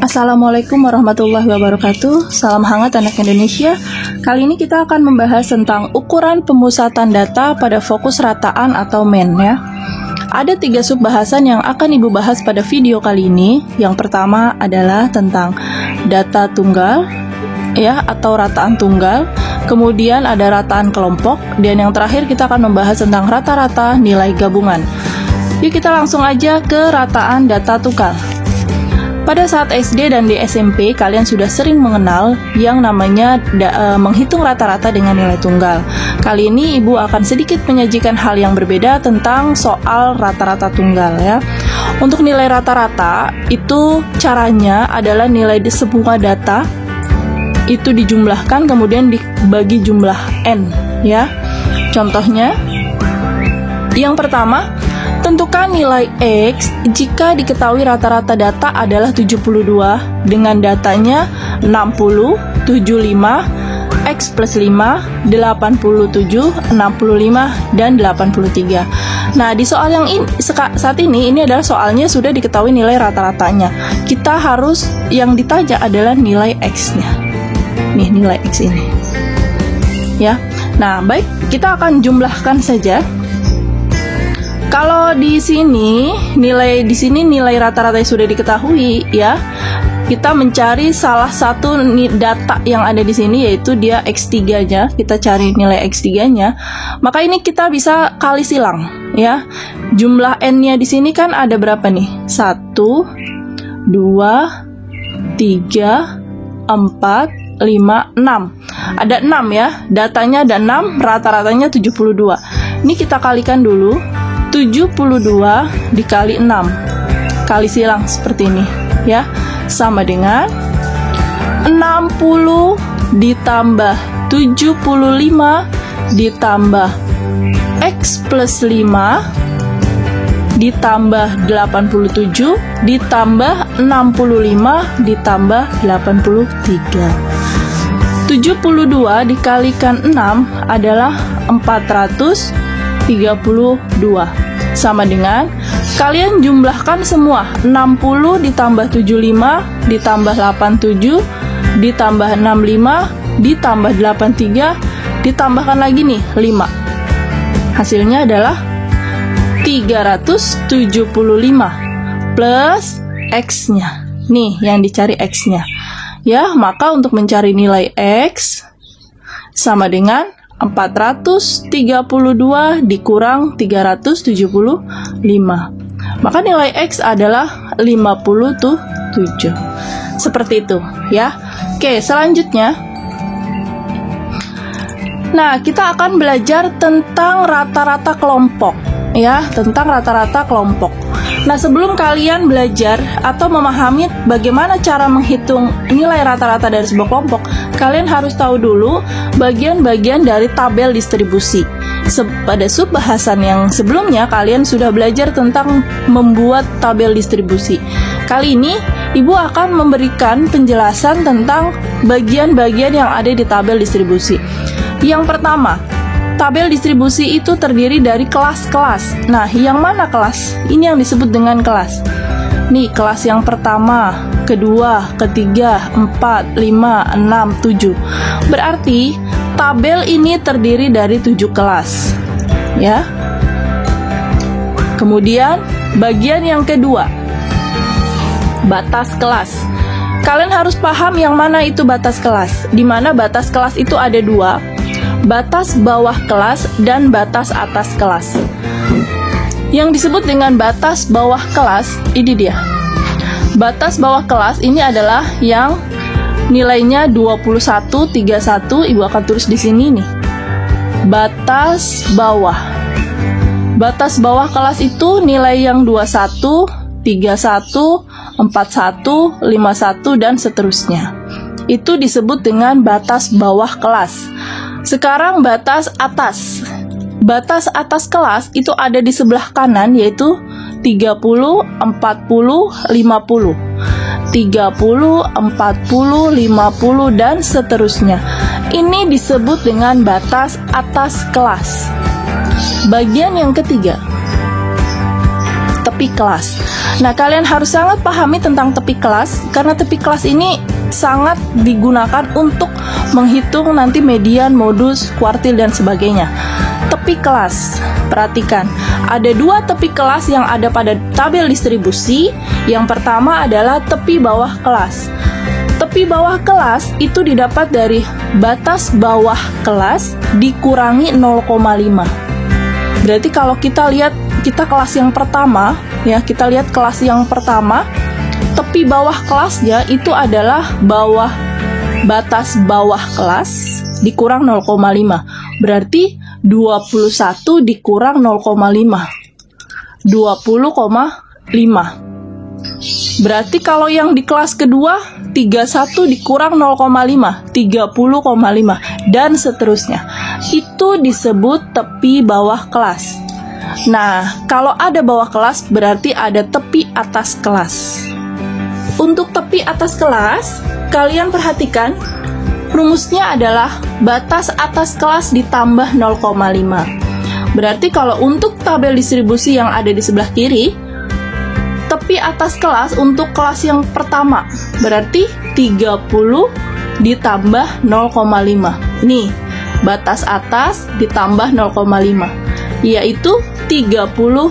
Assalamualaikum warahmatullahi wabarakatuh. Salam hangat anak Indonesia. Kali ini kita akan membahas tentang ukuran pemusatan data pada fokus rataan atau MEN ya. Ada 3 subbahasan yang akan Ibu bahas pada video kali ini. Yang pertama adalah tentang data tunggal ya atau rataan tunggal. Kemudian ada rataan kelompok, dan yang terakhir kita akan membahas tentang rata-rata nilai gabungan. Yuk kita langsung aja ke rataan data tunggal. Pada saat SD dan di SMP, kalian sudah sering mengenal yang namanya menghitung rata-rata dengan nilai tunggal. Kali ini Ibu akan sedikit menyajikan hal yang berbeda tentang soal rata-rata tunggal ya. Untuk nilai rata-rata, itu caranya adalah nilai di semua data itu dijumlahkan kemudian dibagi jumlah N ya. Contohnya, yang pertama, tentukan nilai X jika diketahui rata-rata data adalah 72 dengan datanya 60, 75, X plus 5, 87, 65, dan 83. Nah, di soal yang saat ini adalah soalnya sudah diketahui nilai rata-ratanya. Kita harus, yang ditanya adalah nilai X-nya. Nih, nilai X ini. Ya. Nah, baik, kita akan jumlahkan saja. Kalau di sini nilai rata-rata yang sudah diketahui ya. Kita mencari salah satu data yang ada di sini, yaitu dia X3-nya. Kita cari nilai X3-nya. Maka ini kita bisa kali silang ya. Jumlah N-nya di sini kan ada berapa nih? 1 2 3 4 5 6. Ada 6 ya. Datanya ada 6, rata-ratanya 72. Ini kita kalikan dulu. 72 dikali 6, kali silang seperti ini ya, sama dengan 60 ditambah 75 ditambah X plus 5 ditambah 87 ditambah 65 ditambah 83. 72 dikalikan 6 adalah 432, sama dengan kalian jumlahkan semua. 60 ditambah 75 ditambah 87 ditambah 65 ditambah 83 ditambahkan lagi nih 5. Hasilnya adalah 375 plus X-nya. Nih yang dicari X-nya. Ya, maka untuk mencari nilai X sama dengan 432 dikurang 375. Maka nilai X adalah 57. Seperti itu ya. Oke, selanjutnya. Nah, kita akan belajar tentang rata-rata kelompok ya, tentang rata-rata kelompok. Nah, sebelum kalian belajar atau memahami bagaimana cara menghitung nilai rata-rata dari sebuah kelompok, kalian harus tahu dulu bagian-bagian dari tabel distribusi. Pada subbahasan yang sebelumnya, kalian sudah belajar tentang membuat tabel distribusi. Kali ini, Ibu akan memberikan penjelasan tentang bagian-bagian yang ada di tabel distribusi. Yang pertama, tabel distribusi itu terdiri dari kelas-kelas. Nah, yang mana kelas? Ini yang disebut dengan kelas. Nih, kelas yang pertama, kedua, ketiga, 4, 5, 6, 7. Berarti, tabel ini terdiri dari 7 kelas. Ya. Kemudian, bagian yang kedua, batas kelas. Kalian harus paham yang mana itu batas kelas. Di mana batas kelas itu ada 2. Batas bawah kelas dan batas atas kelas. Yang disebut dengan batas bawah kelas, ini dia. Batas bawah kelas ini adalah yang nilainya 21, 31, Ibu akan tulis di sini nih. Batas bawah. Batas bawah kelas itu nilai yang 21, 31, 41, 51, dan seterusnya. Itu disebut dengan batas bawah kelas. Sekarang batas atas. Batas atas kelas itu ada di sebelah kanan, yaitu 30, 40, 50. 30, 40, 50, dan seterusnya. Ini disebut dengan batas atas kelas. Bagian yang ketiga, tepi kelas. Nah, kalian harus sangat pahami tentang tepi kelas, karena tepi kelas ini sangat digunakan untuk menghitung nanti median, modus, kuartil, dan sebagainya. Tepi kelas, perhatikan, ada dua tepi kelas yang ada pada tabel distribusi. Yang pertama adalah tepi bawah kelas. Tepi bawah kelas itu didapat dari batas bawah kelas dikurangi 0,5. Berarti kalau kita lihat kelas yang pertama, ya, kita lihat kelas yang pertama, tepi bawah kelasnya itu adalah batas bawah kelas dikurang 0,5. Berarti 21 dikurang 0,5. 20,5. Berarti kalau yang di kelas kedua 31 dikurang 0,5, 30,5, dan seterusnya. Itu disebut tepi bawah kelas. Nah, kalau ada bawah kelas berarti ada tepi atas kelas. Untuk tepi atas kelas, kalian perhatikan rumusnya adalah batas atas kelas ditambah 0,5. Berarti kalau untuk tabel distribusi yang ada di sebelah kiri, tepi atas kelas untuk kelas yang pertama berarti 30 ditambah 0,5. Nih, batas atas ditambah 0,5, yaitu 30,5.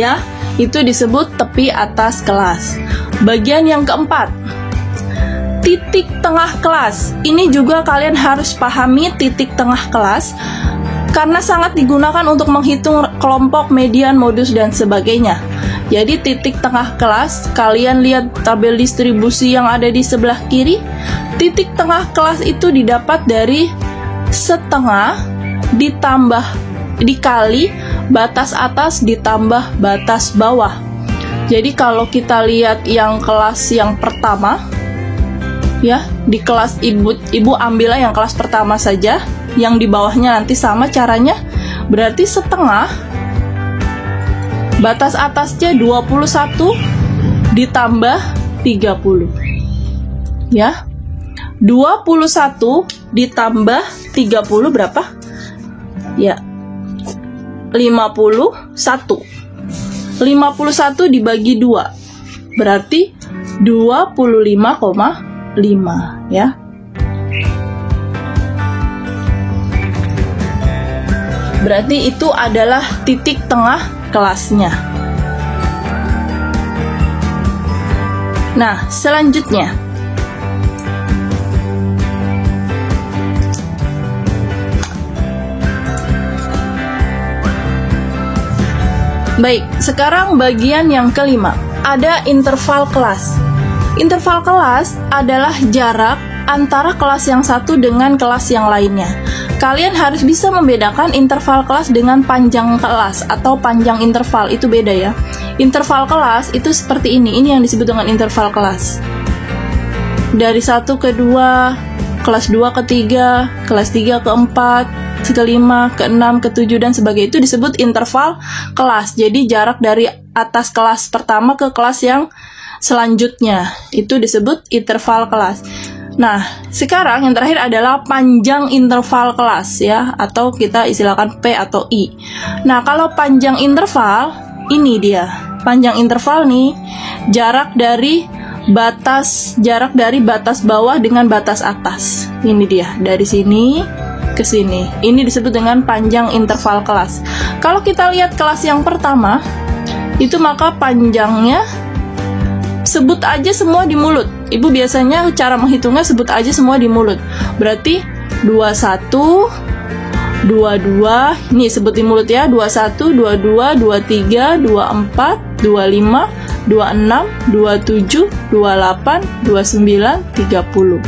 Ya, itu disebut tepi atas kelas. Bagian yang keempat, titik tengah kelas. Ini juga kalian harus pahami titik tengah kelas, karena sangat digunakan untuk menghitung kelompok, median, modus, dan sebagainya. Jadi titik tengah kelas, kalian lihat tabel distribusi yang ada di sebelah kiri. Titik tengah kelas itu didapat dari setengah dikali batas atas ditambah batas bawah. Jadi kalau kita lihat yang kelas yang pertama, ya, di kelas ibu ambillah yang kelas pertama saja, yang di bawahnya nanti sama caranya. Berarti setengah batas atasnya 21 ditambah 30. Ya. 21 ditambah 30 berapa? Ya. 51. 51 dibagi 2. Berarti 25,5, ya. Berarti itu adalah titik tengah kelasnya. Nah, selanjutnya, baik, sekarang bagian yang kelima, ada interval kelas. Interval kelas adalah jarak antara kelas yang satu dengan kelas yang lainnya. Kalian harus bisa membedakan interval kelas dengan panjang kelas atau panjang interval, itu beda ya. Interval kelas itu seperti ini yang disebut dengan interval kelas. Dari 1 ke 2, kelas 2 ke 3, kelas 3 ke 4, ke 5, ke 6, ke 7, dan sebagainya, itu disebut interval kelas. Jadi jarak dari atas kelas pertama ke kelas yang selanjutnya, itu disebut interval kelas. Nah, sekarang yang terakhir adalah panjang interval kelas, ya, atau kita istilahkan P atau I. Nah, kalau panjang interval, ini dia. Panjang interval nih, jarak dari batas bawah dengan batas atas. Ini dia, dari sini ke sini. Ini disebut dengan panjang interval kelas. Kalau kita lihat kelas yang pertama, itu maka panjangnya sebut aja semua di mulut. Ibu biasanya cara menghitungnya sebut aja semua di mulut. Berarti 21, 22, ini sebut di mulut ya. 21, 22, 23, 24, 25, 26, 27, 28, 29, 30.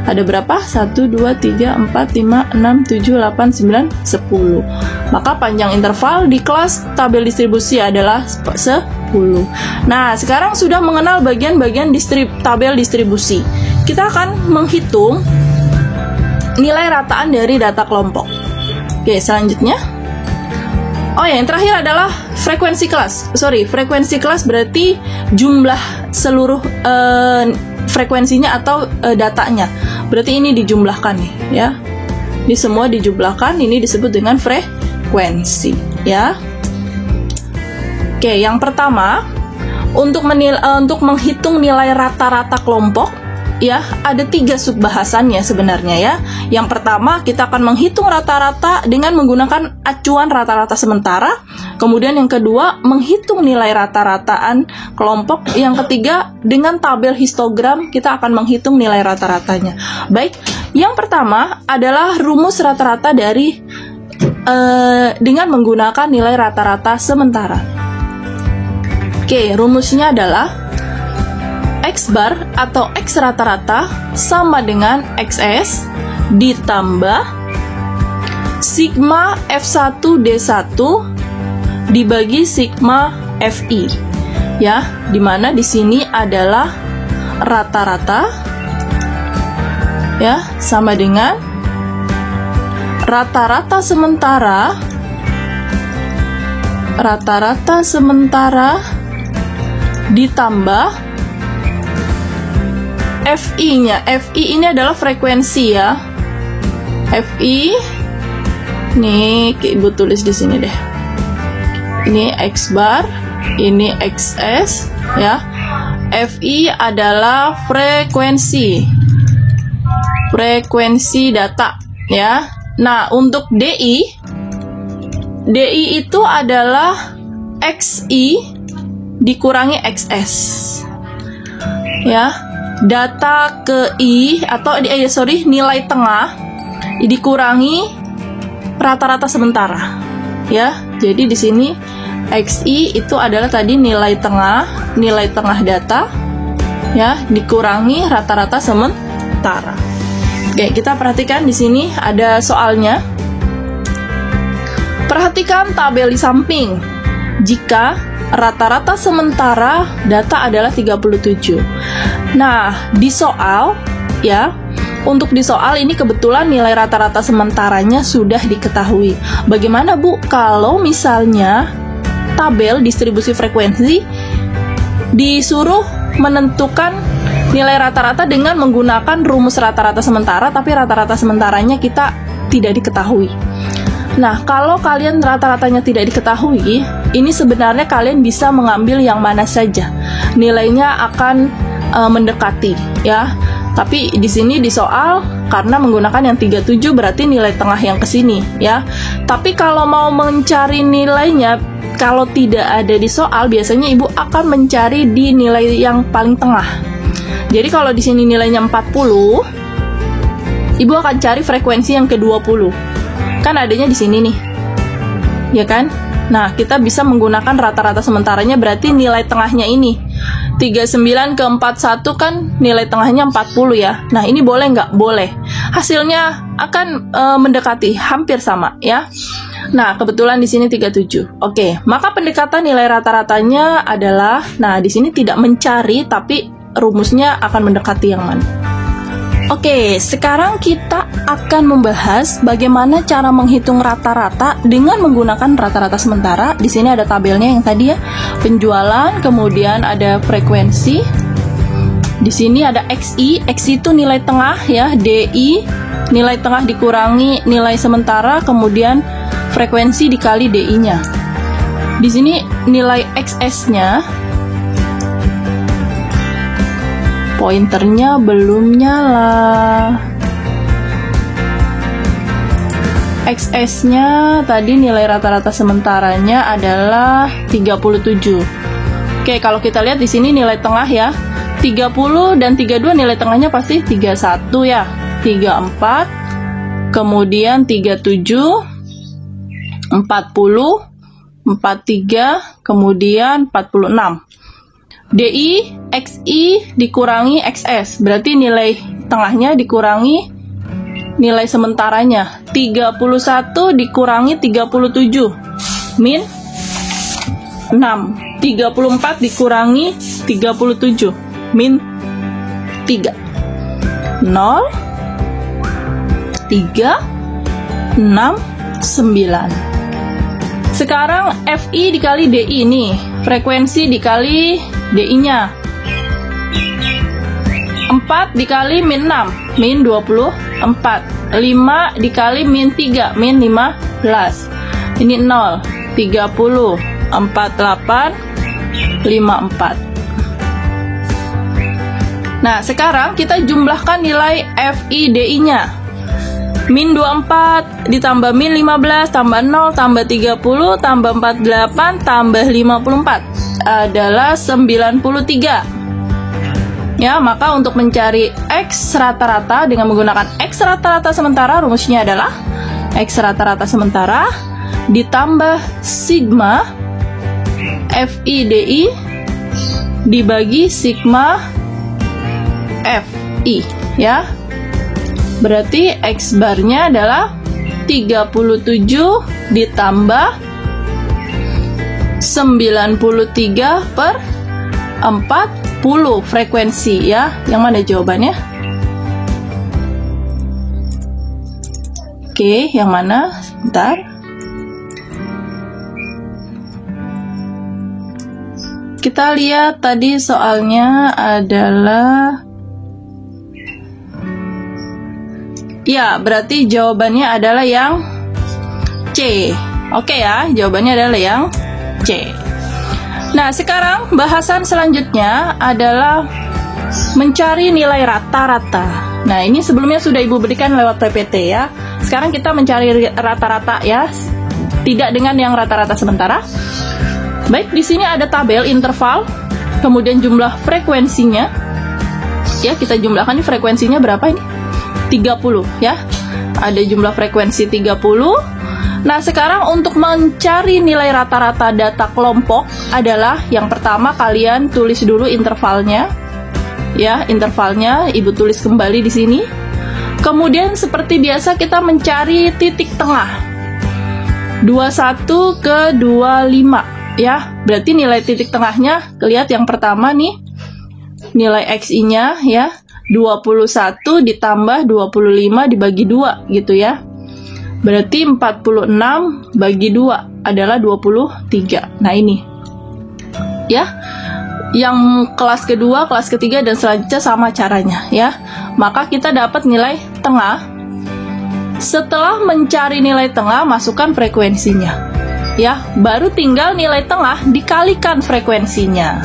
Ada berapa? 1, 2, 3, 4, 5, 6, 7, 8, 9, 10. Maka panjang interval di kelas tabel distribusi adalah 10. Nah, sekarang sudah mengenal bagian-bagian tabel distribusi. Kita akan menghitung nilai rataan dari data kelompok. Oke, selanjutnya. Oh ya, yang terakhir adalah frekuensi kelas. Frekuensi kelas berarti jumlah seluruh frekuensinya atau datanya. Berarti ini dijumlahkan nih, ya. Ini semua dijumlahkan, ini disebut dengan frekuensi, ya. Oke, yang pertama, untuk menghitung nilai rata-rata kelompok, ya, ada 3 subbahasannya sebenarnya, ya. Yang pertama, kita akan menghitung rata-rata dengan menggunakan acuan rata-rata sementara. Kemudian yang kedua, menghitung nilai rata-rataan kelompok. Yang ketiga, dengan tabel histogram kita akan menghitung nilai rata-ratanya. Baik, yang pertama adalah rumus rata-rata dari dengan menggunakan nilai rata-rata sementara. Oke, rumusnya adalah X bar atau X rata-rata sama dengan XS ditambah sigma F1 D1 dibagi sigma FI, ya, dimana di sini adalah rata-rata, ya, sama dengan rata-rata sementara ditambah FI-nya. FI ini adalah frekuensi, ya. FI, nih Ibu tulis di sini deh. Ini X bar, ini XS, ya. FI adalah frekuensi data, ya. Nah, untuk DI itu adalah XI dikurangi XS, ya. Data ke I atau nilai tengah dikurangi rata-rata sementara, ya. Jadi di sini XI itu adalah tadi nilai tengah data, ya, dikurangi rata-rata sementara. Oke, kita perhatikan di sini ada soalnya. Perhatikan tabel di samping. Jika rata-rata sementara data adalah 37. Nah, di soal, ya, untuk di soal ini kebetulan nilai rata-rata sementaranya sudah diketahui. Bagaimana, Bu, kalau misalnya tabel distribusi frekuensi disuruh menentukan nilai rata-rata dengan menggunakan rumus rata-rata sementara, tapi rata-rata sementaranya kita tidak diketahui. Nah, kalau kalian rata-ratanya tidak diketahui, ini sebenarnya kalian bisa mengambil yang mana saja. Nilainya akan mendekati, ya. Tapi di sini di soal karena menggunakan yang 37 berarti nilai tengah yang ke sini, ya. Tapi kalau mau mencari nilainya, kalau tidak ada di soal, biasanya Ibu akan mencari di nilai yang paling tengah. Jadi kalau di sini nilainya 40, Ibu akan cari frekuensi yang ke-20. Kan adanya di sini nih, ya kan? Nah, kita bisa menggunakan rata-rata sementaranya, berarti nilai tengahnya ini 39 ke 41 kan nilai tengahnya 40, ya. Nah, ini boleh nggak? Boleh. Hasilnya akan mendekati, hampir sama, ya. Nah, kebetulan di sini 37. Oke, maka pendekatan nilai rata-ratanya adalah, nah, di sini tidak mencari, tapi rumusnya akan mendekati yang mana. Oke, sekarang kita akan membahas bagaimana cara menghitung rata-rata dengan menggunakan rata-rata sementara. Di sini ada tabelnya yang tadi, ya, penjualan, kemudian ada frekuensi. Di sini ada XI, XI itu nilai tengah, ya, DI nilai tengah dikurangi nilai sementara, kemudian frekuensi dikali DI-nya. Di sini nilai XS-nya, pointernya belum nyala. XS-nya tadi nilai rata-rata sementaranya adalah 37. Oke, kalau kita lihat di sini nilai tengah, ya. 30 dan 32 nilai tengahnya pasti 31, ya. 34, kemudian 37, 40, 43, kemudian 46. DI, XI dikurangi XS, berarti nilai tengahnya dikurangi nilai sementaranya. 31 dikurangi 37, min 6. 34 dikurangi 37, min 3. 0, 3, 6, 9. Sekarang FI dikali DI nih, frekuensi dikali DI-nya. 4 dikali min 6, min 24. 5 dikali min 3, min 15. Ini 0, 30, 48, 54. Nah, sekarang kita jumlahkan nilai FI/DI-nya. Min 24 ditambah min 15 tambah 0 tambah 30 tambah 48 tambah 54 adalah 93. Ya, maka untuk mencari X rata-rata dengan menggunakan X rata-rata sementara, rumusnya adalah X rata-rata sementara ditambah sigma FI/DI dibagi sigma FI, ya. Berarti X barnya adalah 37 ditambah 93 per 40 frekuensi, ya. Yang mana jawabannya? Oke, yang mana? Bentar. Kita lihat tadi soalnya adalah, ya, berarti jawabannya adalah yang C. Oke ya, jawabannya adalah yang C. Nah, sekarang bahasan selanjutnya adalah mencari nilai rata-rata. Nah, ini sebelumnya sudah Ibu berikan lewat PPT ya. Sekarang kita mencari rata-rata ya, tidak dengan yang rata-rata sementara. Baik, di sini ada tabel interval, kemudian jumlah frekuensinya. Ya, kita jumlahkan ini frekuensinya berapa ini? 30 ya. Ada jumlah frekuensi 30. Nah, sekarang untuk mencari nilai rata-rata data kelompok adalah yang pertama kalian tulis dulu intervalnya. Ya, intervalnya Ibu tulis kembali di sini. Kemudian seperti biasa kita mencari titik tengah. 21 ke 25 ya. Berarti nilai titik tengahnya lihat yang pertama nih. Nilai XI-nya ya. 21 ditambah 25 dibagi 2 gitu ya. Berarti 46 bagi 2 adalah 23. Nah, ini ya. Yang kelas kedua, kelas ketiga dan selanjutnya sama caranya ya. Maka kita dapat nilai tengah. Setelah mencari nilai tengah, masukkan frekuensinya. Ya, baru tinggal nilai tengah dikalikan frekuensinya.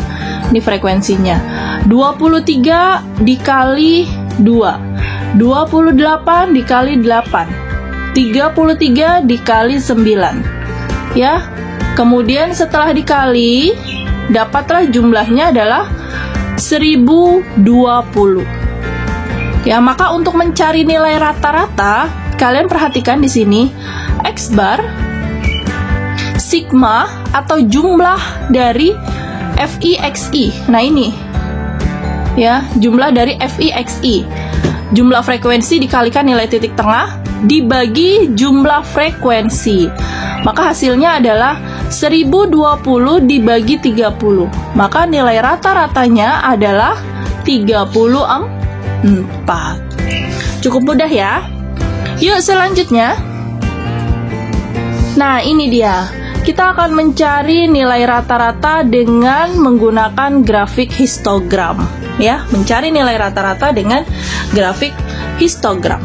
Ini frekuensinya 23 dikali 2, 28 dikali 8, 33 dikali 9 ya. Kemudian setelah dikali, dapatlah jumlahnya adalah 1020 ya. Maka untuk mencari nilai rata-rata, kalian perhatikan di sini X bar sigma atau jumlah dari FI/XI. Nah, ini ya, jumlah dari FI/XI. Jumlah frekuensi dikalikan nilai titik tengah dibagi jumlah frekuensi. Maka hasilnya adalah 1020 dibagi 30. Maka nilai rata-ratanya adalah 34. Cukup mudah ya. Yuk selanjutnya. Nah, ini dia. Kita akan mencari nilai rata-rata dengan menggunakan grafik histogram ya, mencari nilai rata-rata dengan grafik histogram.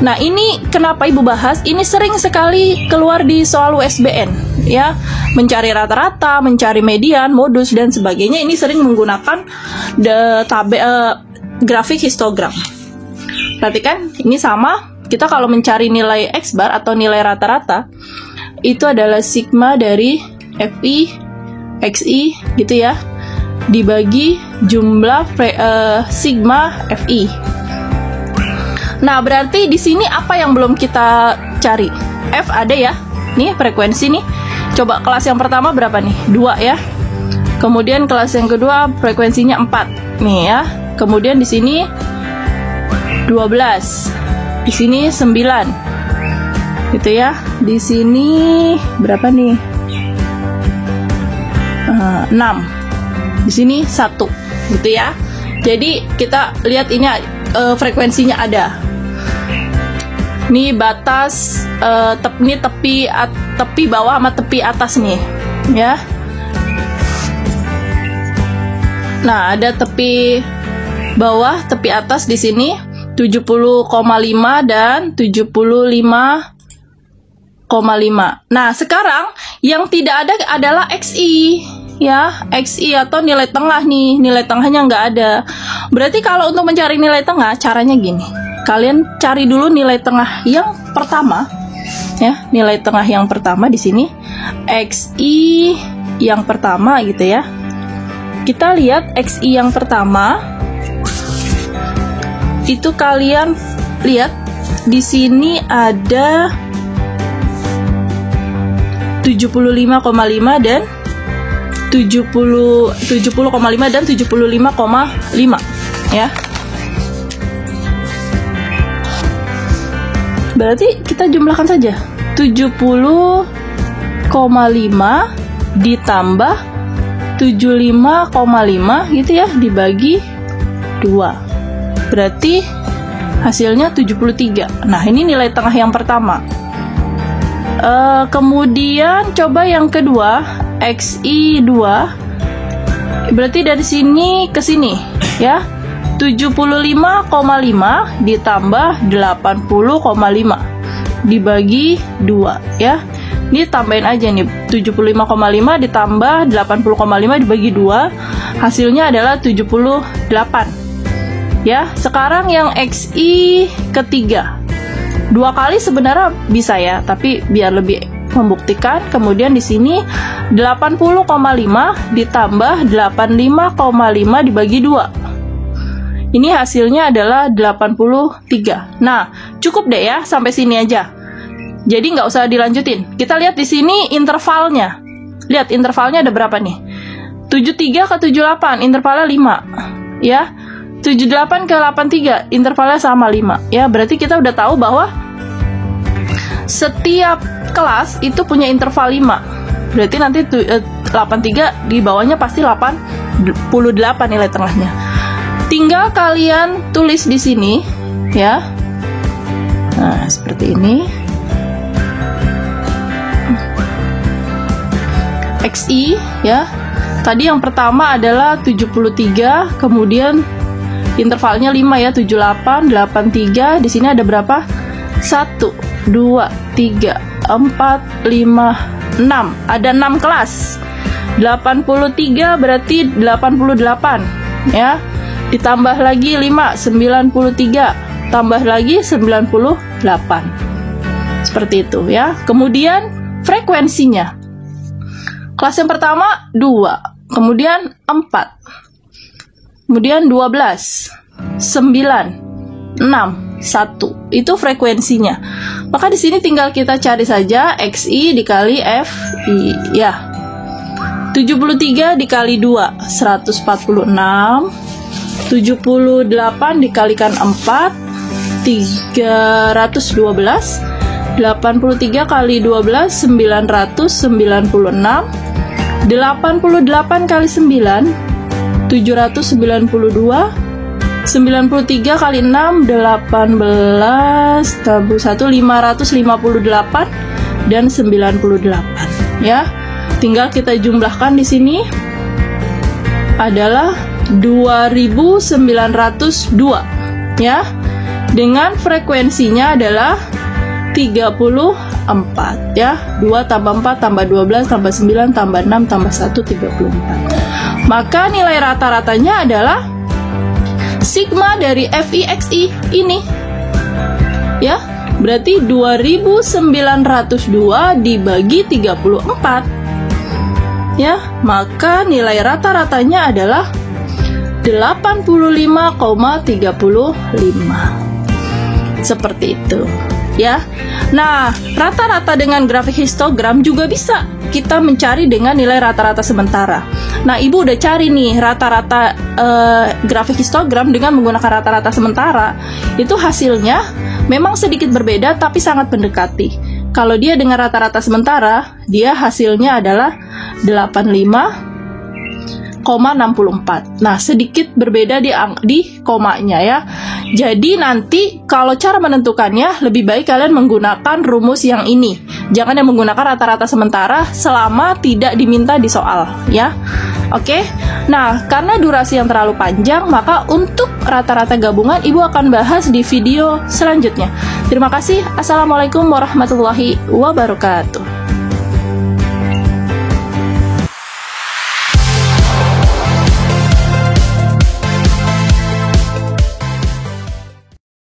Nah, ini kenapa Ibu bahas? Ini sering sekali keluar di soal USBN ya. Mencari rata-rata, mencari median, modus dan sebagainya, ini sering menggunakan grafik histogram. Perhatikan, ini sama. Kita kalau mencari nilai X bar atau nilai rata-rata, itu adalah sigma dari FI, XI gitu ya, dibagi jumlah sigma FI. Nah, berarti di sini apa yang belum kita cari? F ada ya, nih frekuensi nih. Coba kelas yang pertama berapa nih? 2 ya. Kemudian kelas yang kedua frekuensinya 4 nih ya. Kemudian di sini 12, di sini 9. Gitu ya. Di sini berapa nih? 6. Di sini 1, gitu ya. Jadi kita lihat ini frekuensinya ada. Ini batas tepi bawah sama tepi atas nih, ya. Nah, ada tepi bawah, tepi atas di sini 70,5 dan 75,5. Nah, sekarang yang tidak ada adalah XI, ya. XI atau nilai tengah nih. Nilai tengahnya nggak ada. Berarti kalau untuk mencari nilai tengah, caranya gini. Kalian cari dulu nilai tengah yang pertama, ya. Nilai tengah yang pertama di sini XI yang pertama gitu ya. Kita lihat XI yang pertama. Itu kalian lihat di sini ada 75,5 dan 70,5 dan 75,5, ya. Berarti kita jumlahkan saja 70,5 ditambah 75,5 gitu ya, dibagi 2. Berarti hasilnya 73. Nah, ini nilai tengah yang pertama. Kemudian coba yang kedua, XI2. Berarti dari sini ke sini, ya. 75,5 ditambah 80,5 dibagi 2, ya. Ini tambahin aja nih, 75,5 ditambah 80,5 dibagi 2, hasilnya adalah 78. Ya, sekarang yang XI ketiga. 2 kali sebenarnya bisa ya, tapi biar lebih membuktikan, kemudian di sini 80,5 ditambah 85,5 dibagi 2. Ini hasilnya adalah 83. Nah, cukup deh ya, sampai sini aja. Jadi nggak usah dilanjutin. Kita lihat di sini intervalnya. Lihat intervalnya ada berapa nih? 73 ke 78, intervalnya 5. Ya, 78 ke 83, intervalnya sama 5. Ya, berarti kita udah tahu bahwa setiap kelas itu punya interval 5. Berarti nanti 83 di bawahnya pasti 88 nilai tengahnya. Tinggal kalian tulis di sini, ya. Nah, seperti ini. XI, ya. Tadi yang pertama adalah 73, kemudian intervalnya 5 ya, 78, 83. Di sini ada berapa? 1, 2, 3, 4, 5, 6. Ada 6 kelas. 83 berarti 88, ya. Ditambah lagi 5, 93. Tambah lagi 98. Seperti itu ya. Kemudian frekuensinya. Kelas yang pertama 2, kemudian 4. Kemudian 12, 9, 6, 1. Itu frekuensinya. Maka di sini tinggal kita cari saja XI dikali FI, ya. 73 dikali 2, 146. 78 dikalikan 4, 312. 83 kali 12, 996. 88 kali 9, 792. 93 kali 6, 18, tabur 1, 558 dan 98, ya. Tinggal kita jumlahkan di sini adalah 2902, ya. Dengan frekuensinya adalah 34, ya. 2 tambah 4 tambah 12 tambah 9 tambah 6 tambah 1, 34. Maka nilai rata-ratanya adalah sigma dari FIXI ini, ya. Berarti 2902 dibagi 34, ya. Maka nilai rata-ratanya adalah 85,35. Seperti itu, ya. Nah, rata-rata dengan grafik histogram juga bisa kita mencari dengan nilai rata-rata sementara. Nah, Ibu udah cari nih rata-rata grafik histogram dengan menggunakan rata-rata sementara. Itu hasilnya memang sedikit berbeda tapi sangat mendekati. Kalau dia dengan rata-rata sementara, dia hasilnya adalah 85, Nah, sedikit berbeda di komanya ya. Jadi nanti kalau cara menentukannya lebih baik kalian menggunakan rumus yang ini. Jangan yang menggunakan rata-rata sementara selama tidak diminta di soal ya. Oke. Nah, karena durasi yang terlalu panjang, maka untuk rata-rata gabungan Ibu akan bahas di video selanjutnya. Terima kasih. Assalamualaikum warahmatullahi wabarakatuh.